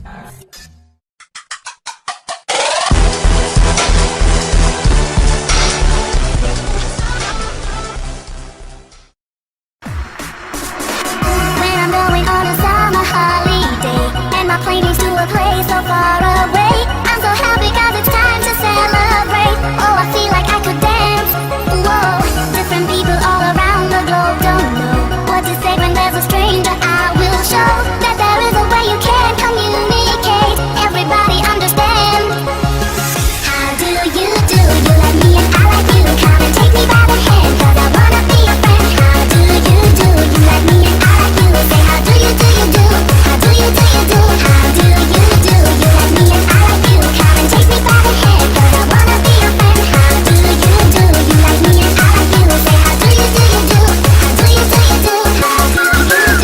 When I'm going on a summer holiday and my plane is to a place so far away, I'm so happy 'cause it's time to celebrate. Oh, I feel like I could dance. Whoa, different people all around the globe don't know what to say when there's a stranger. I will show that there is a way you can communicate. Everybody understand. How do you do? You like me and I like you. Come and take me by the hand 'cause I wanna be your friend. How do you do? You like me and I like you. Say how do you do? You do? How do you do? You do? How do you do? You like me and I like you. Come and take me by the hand 'cause I wanna be your friend. How do you do? You like me and I like you. Say how do you do? You do? How do you do? You do? How do you do?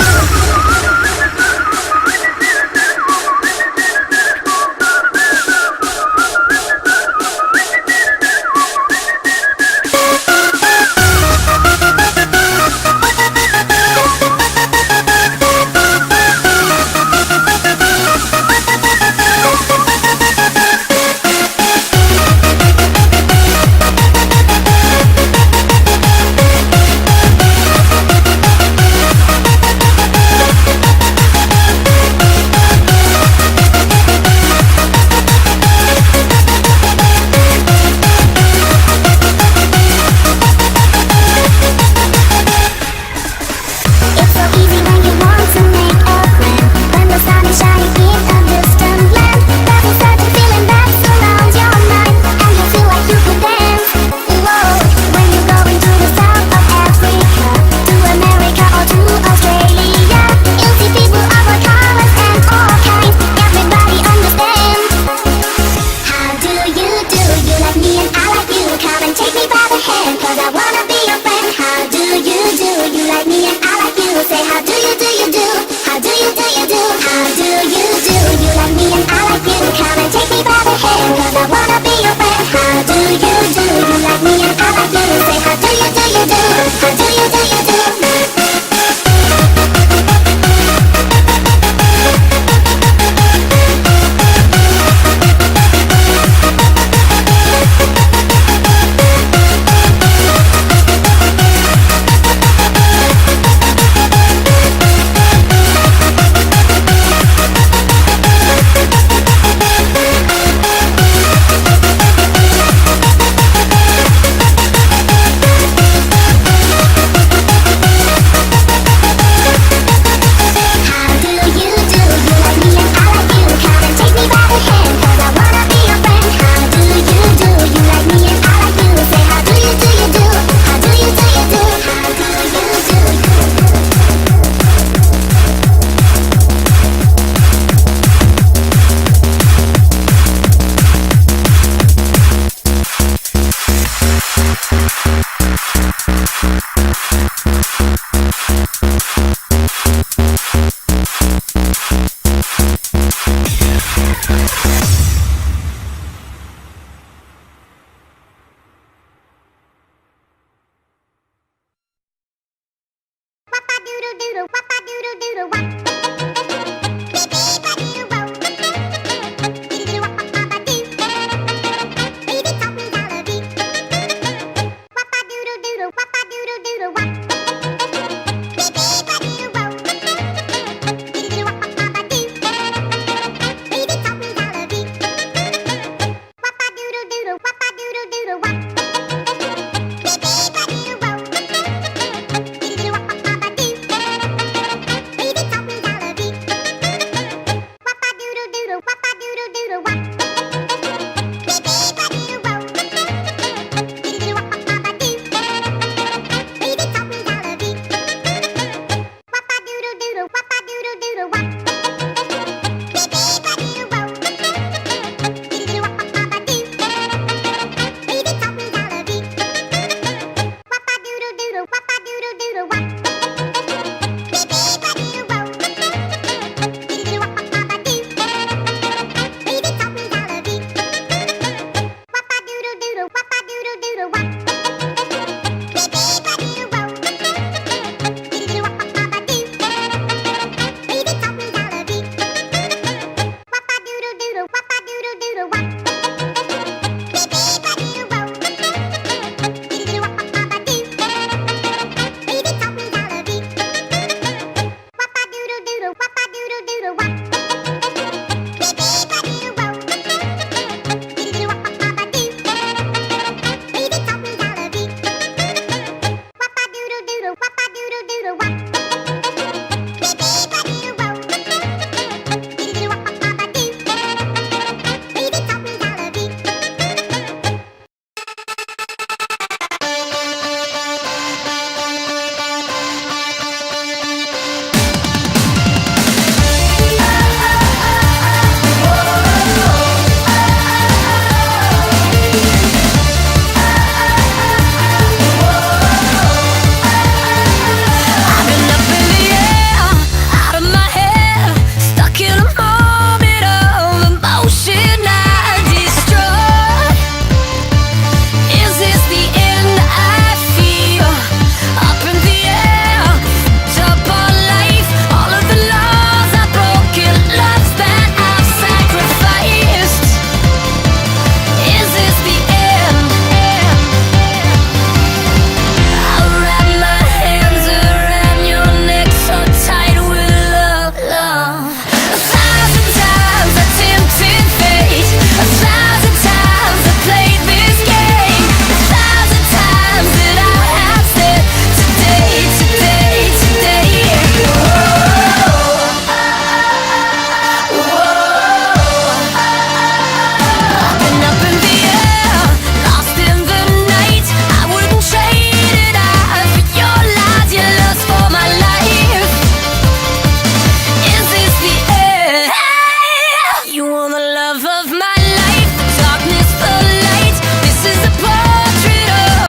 It's so easy when you want to make a friend. When the sun is shining in a distant land, there's a certain feeling that surrounds your mind, and you feel like you could dance. Whoa, when you go into the south of Africa, to America or to Australia, you'll see people of all colors and all kinds. Everybody understands. How do you do? You like me and I like you. Come and take me by the hand 'cause I wanna be your friend. How do you do? You like me and I like you. Say how do you do? You do? How do you do? You do? How do you do? You like me and I like you. Come and take me by the hand 'cause I wanna be your friend. How do you do? You like me and I like you. Say how do you do? You do? How do you do? You do?